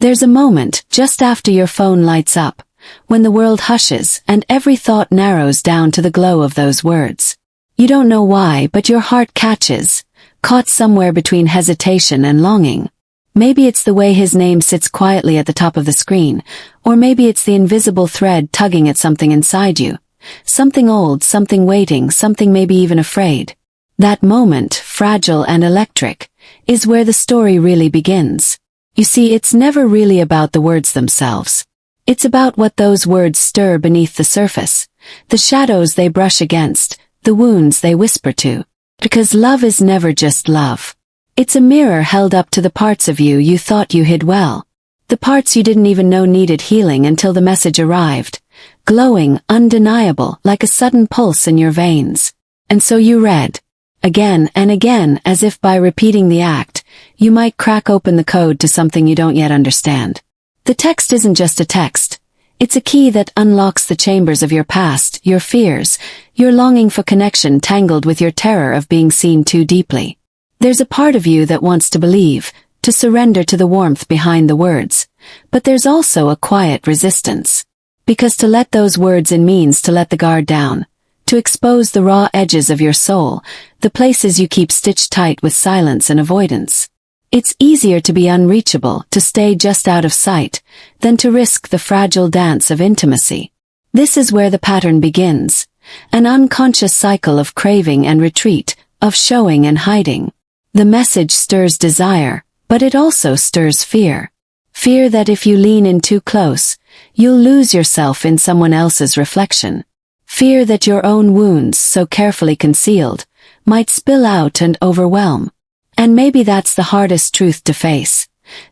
There's a moment, just after your phone lights up, when the world hushes and every thought narrows down to the glow of those words. You don't know why, but your heart catches, caught somewhere between hesitation and longing. Maybe it's the way his name sits quietly at the top of the screen, or maybe it's the invisible thread tugging at something inside you. Something old, something waiting, something maybe even afraid. That moment, fragile and electric, is where the story really begins. You see, it's never really about the words themselves. It's about what those words stir beneath the surface, the shadows they brush against, the wounds they whisper to. Because love is never just love. It's a mirror held up to the parts of you you thought you hid well. The parts you didn't even know needed healing until the message arrived. Glowing, undeniable, like a sudden pulse in your veins. And so you read. Again and again, as if by repeating the act, you might crack open the code to something you don't yet understand. The text isn't just a text. It's a key that unlocks the chambers of your past, your fears, your longing for connection tangled with your terror of being seen too deeply. There's a part of you that wants to believe, to surrender to the warmth behind the words. But there's also a quiet resistance. Because to let those words in means to let the guard down, to expose the raw edges of your soul, the places you keep stitched tight with silence and avoidance. It's easier to be unreachable, to stay just out of sight, than to risk the fragile dance of intimacy. This is where the pattern begins, an unconscious cycle of craving and retreat, of showing and hiding. The message stirs desire, but it also stirs fear. Fear that if you lean in too close, you'll lose yourself in someone else's reflection. Fear that your own wounds, so carefully concealed, might spill out and overwhelm. And maybe that's the hardest truth to face.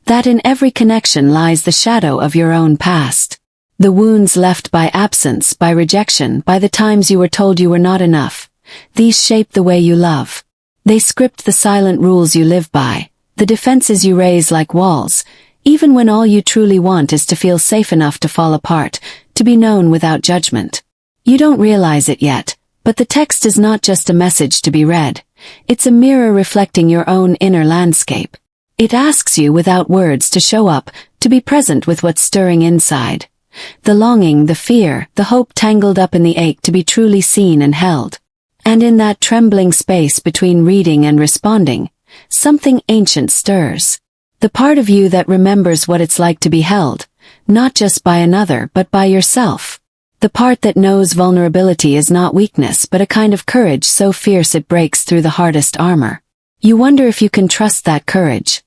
That in every connection lies the shadow of your own past. The wounds left by absence, by rejection, by the times you were told you were not enough. These shape the way you love. They script the silent rules you live by, the defenses you raise like walls, even when all you truly want is to feel safe enough to fall apart, to be known without judgment. You don't realize it yet, but the text is not just a message to be read. It's a mirror reflecting your own inner landscape. It asks you without words to show up, to be present with what's stirring inside. The longing, the fear, the hope tangled up in the ache to be truly seen and held. And in that trembling space between reading and responding, something ancient stirs. The part of you that remembers what it's like to be held, not just by another but by yourself. The part that knows vulnerability is not weakness but a kind of courage so fierce it breaks through the hardest armor. You wonder if you can trust that courage.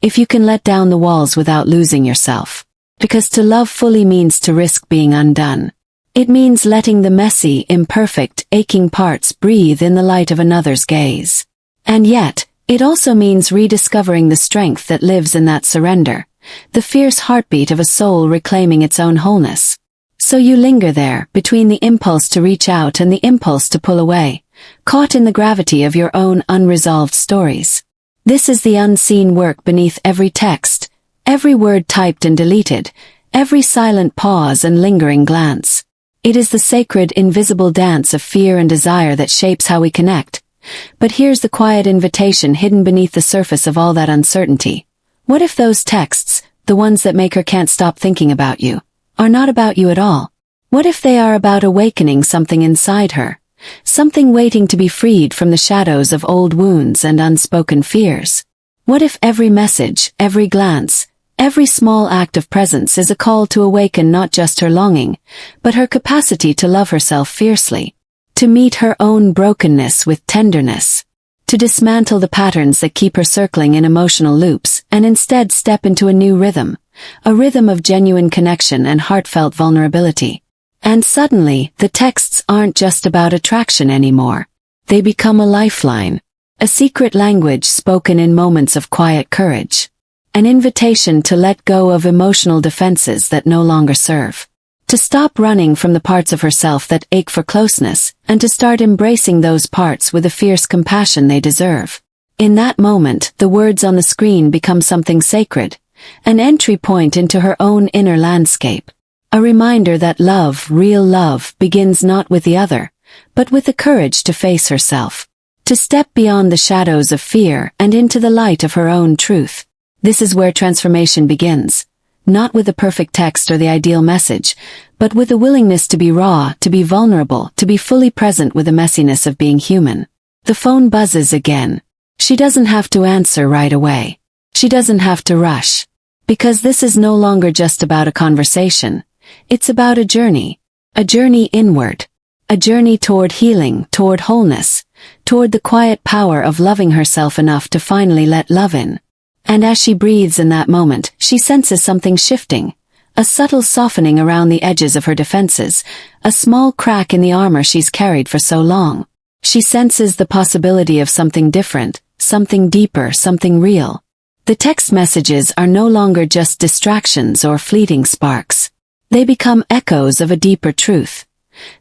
If you can let down the walls without losing yourself. Because to love fully means to risk being undone. It means letting the messy, imperfect, aching parts breathe in the light of another's gaze. And yet, it also means rediscovering the strength that lives in that surrender, the fierce heartbeat of a soul reclaiming its own wholeness. So you linger there, between the impulse to reach out and the impulse to pull away, caught in the gravity of your own unresolved stories. This is the unseen work beneath every text, every word typed and deleted, every silent pause and lingering glance. It is the sacred, invisible dance of fear and desire that shapes how we connect. But here's the quiet invitation hidden beneath the surface of all that uncertainty. What if those texts, the ones that make her can't stop thinking about you, are not about you at all? What if they are about awakening something inside her? Something waiting to be freed from the shadows of old wounds and unspoken fears? What if every message, every glance, every small act of presence is a call to awaken not just her longing, but her capacity to love herself fiercely, to meet her own brokenness with tenderness, to dismantle the patterns that keep her circling in emotional loops and instead step into a new rhythm, a rhythm of genuine connection and heartfelt vulnerability. And suddenly, the texts aren't just about attraction anymore. They become a lifeline, a secret language spoken in moments of quiet courage. An invitation to let go of emotional defenses that no longer serve. To stop running from the parts of herself that ache for closeness, and to start embracing those parts with the fierce compassion they deserve. In that moment, the words on the screen become something sacred, an entry point into her own inner landscape. A reminder that love, real love, begins not with the other, but with the courage to face herself. To step beyond the shadows of fear and into the light of her own truth. This is where transformation begins. Not with the perfect text or the ideal message, but with the willingness to be raw, to be vulnerable, to be fully present with the messiness of being human. The phone buzzes again. She doesn't have to answer right away. She doesn't have to rush. Because this is no longer just about a conversation. It's about a journey inward. A journey toward healing, toward wholeness, toward the quiet power of loving herself enough to finally let love in. And as she breathes in that moment, she senses something shifting, a subtle softening around the edges of her defenses, a small crack in the armor she's carried for so long. She senses the possibility of something different, something deeper, something real. The text messages are no longer just distractions or fleeting sparks. They become echoes of a deeper truth.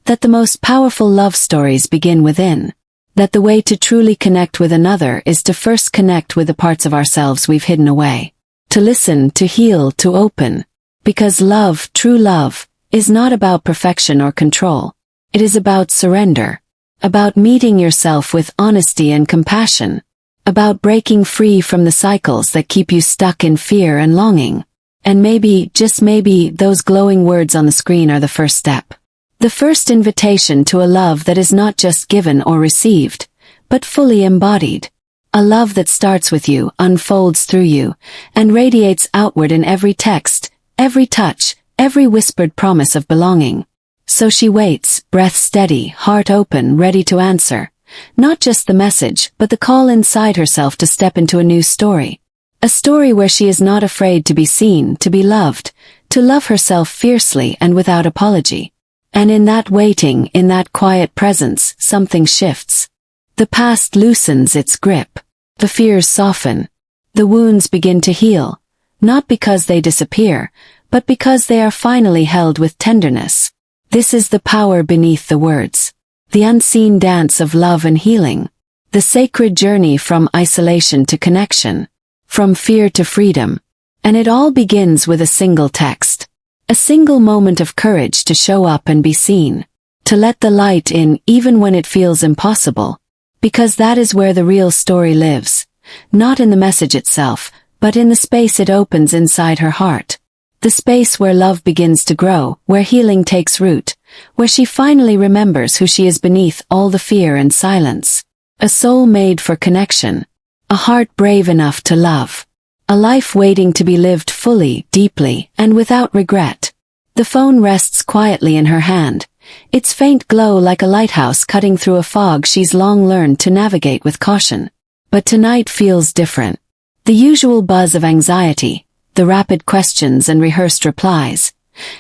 That the most powerful love stories begin within. That the way to truly connect with another is to first connect with the parts of ourselves we've hidden away. To listen, to heal, to open. Because love, true love, is not about perfection or control. It is about surrender. About meeting yourself with honesty and compassion. About breaking free from the cycles that keep you stuck in fear and longing. And maybe, just maybe, those glowing words on the screen are the first step. The first invitation to a love that is not just given or received, but fully embodied. A love that starts with you, unfolds through you, and radiates outward in every text, every touch, every whispered promise of belonging. So she waits, breath steady, heart open, ready to answer. Not just the message, but the call inside herself to step into a new story. A story where she is not afraid to be seen, to be loved, to love herself fiercely and without apology. And in that waiting, in that quiet presence, something shifts. The past loosens its grip. The fears soften. The wounds begin to heal. Not because they disappear, but because they are finally held with tenderness. This is the power beneath the words. The unseen dance of love and healing. The sacred journey from isolation to connection. From fear to freedom. And it all begins with a single text. A single moment of courage to show up and be seen. To let the light in even when it feels impossible. Because that is where the real story lives. Not in the message itself, but in the space it opens inside her heart. The space where love begins to grow, where healing takes root, where she finally remembers who she is beneath all the fear and silence. A soul made for connection. A heart brave enough to love. A life waiting to be lived fully, deeply, and without regret. The phone rests quietly in her hand, its faint glow like a lighthouse cutting through a fog she's long learned to navigate with caution. But tonight feels different. The usual buzz of anxiety, the rapid questions and rehearsed replies,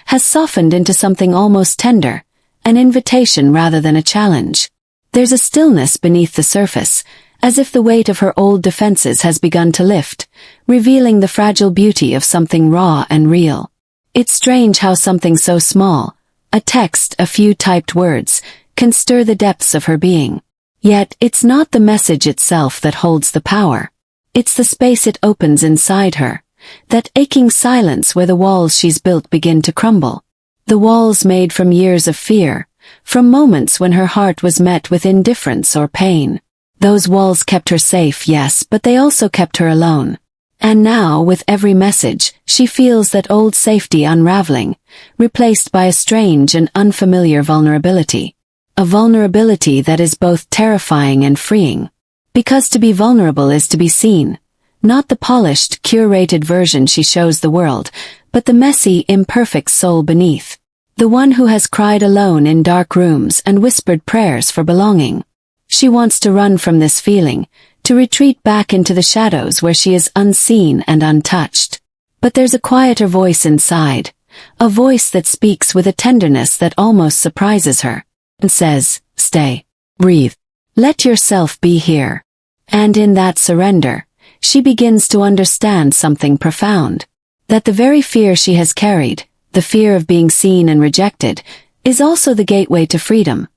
has softened into something almost tender, an invitation rather than a challenge. There's a stillness beneath the surface, as if the weight of her old defenses has begun to lift, revealing the fragile beauty of something raw and real. It's strange how something so small, a text, a few typed words, can stir the depths of her being. Yet, it's not the message itself that holds the power. It's the space it opens inside her, that aching silence where the walls she's built begin to crumble. The walls made from years of fear, from moments when her heart was met with indifference or pain. Those walls kept her safe, yes, but they also kept her alone. And now, with every message, she feels that old safety unraveling, replaced by a strange and unfamiliar vulnerability. A vulnerability that is both terrifying and freeing. Because to be vulnerable is to be seen. Not the polished, curated version she shows the world, but the messy, imperfect soul beneath. The one who has cried alone in dark rooms and whispered prayers for belonging. She wants to run from this feeling, to retreat back into the shadows where she is unseen and untouched. But there's a quieter voice inside, a voice that speaks with a tenderness that almost surprises her, and says, "Stay. Breathe. Let yourself be here." And in that surrender, she begins to understand something profound. That the very fear she has carried, the fear of being seen and rejected, is also the gateway to freedom.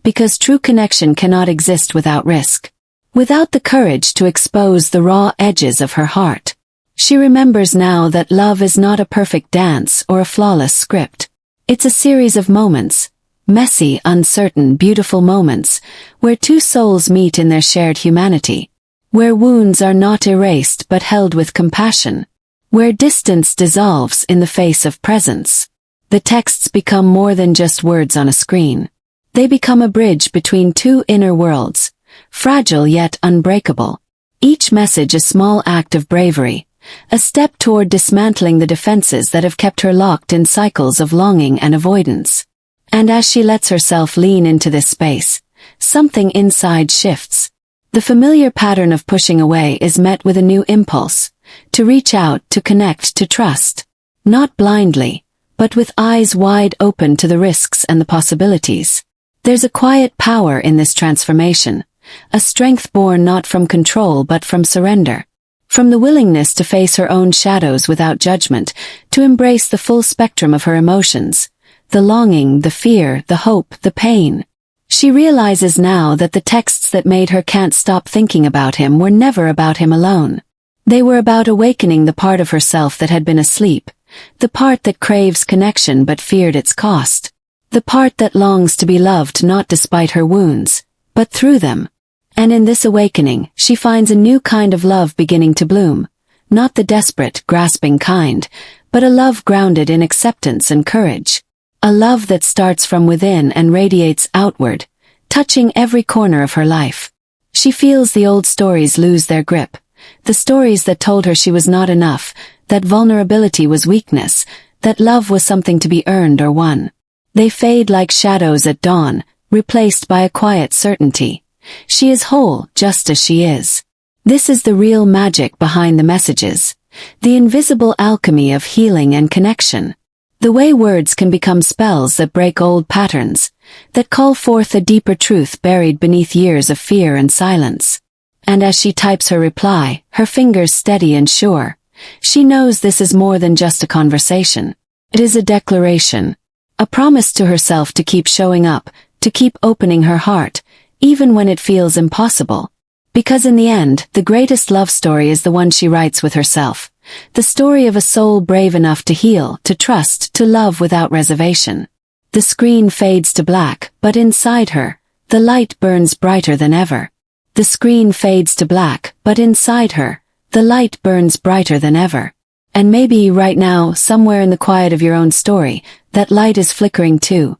Because true connection cannot exist without risk. Without the courage to expose the raw edges of her heart. She remembers now that love is not a perfect dance or a flawless script. It's a series of moments, messy, uncertain, beautiful moments, where two souls meet in their shared humanity. where wounds are not erased but held with compassion, where distance dissolves in the face of presence. The texts become more than just words on a screen. They become a bridge between two inner worlds, fragile yet unbreakable. Each message a small act of bravery, a step toward dismantling the defenses that have kept her locked in cycles of longing and avoidance. And as she lets herself lean into this space, something inside shifts. The familiar pattern of pushing away is met with a new impulse, to reach out, to connect, to trust. Not blindly, but with eyes wide open to the risks and the possibilities. There's a quiet power in this transformation, a strength born not from control but from surrender. From the willingness to face her own shadows without judgment, to embrace the full spectrum of her emotions, the longing, the fear, the hope, the pain. She realizes now that the texts that made her can't stop thinking about him were never about him alone. They were about awakening the part of herself that had been asleep, the part that craves connection but feared its cost, the part that longs to be loved not despite her wounds, but through them. And in this awakening, she finds a new kind of love beginning to bloom, not the desperate, grasping kind, but a love grounded in acceptance and courage. A love that starts from within and radiates outward, touching every corner of her life. She feels the old stories lose their grip, the stories that told her she was not enough, that vulnerability was weakness, that love was something to be earned or won. They fade like shadows at dawn, replaced by a quiet certainty. She is whole, just as she is. This is the real magic behind the messages, the invisible alchemy of healing and connection. The way words can become spells that break old patterns, that call forth a deeper truth buried beneath years of fear and silence. And as she types her reply, her fingers steady and sure, she knows this is more than just a conversation. It is a declaration, a promise to herself to keep showing up, to keep opening her heart, even when it feels impossible. Because in the end, the greatest love story is the one she writes with herself. The story of a soul brave enough to heal, to trust, to love without reservation. The screen fades to black, but inside her, the light burns brighter than ever. The screen fades to black, but inside her, the light burns brighter than ever. And maybe right now, somewhere in the quiet of your own story, that light is flickering too.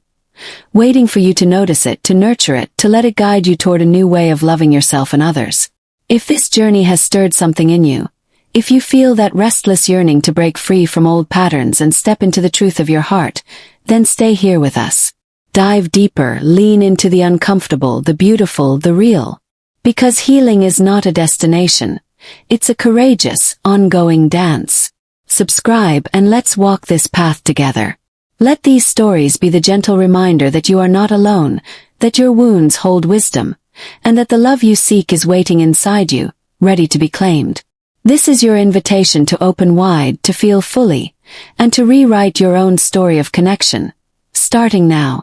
Waiting for you to notice it, to nurture it, to let it guide you toward a new way of loving yourself and others. If this journey has stirred something in you, if you feel that restless yearning to break free from old patterns and step into the truth of your heart, then stay here with us. Dive deeper, lean into the uncomfortable, the beautiful, the real. Because healing is not a destination. It's a courageous, ongoing dance. Subscribe and let's walk this path together. Let these stories be the gentle reminder that you are not alone, that your wounds hold wisdom, and that the love you seek is waiting inside you, ready to be claimed. This is your invitation to open wide, to feel fully, and to rewrite your own story of connection, starting now.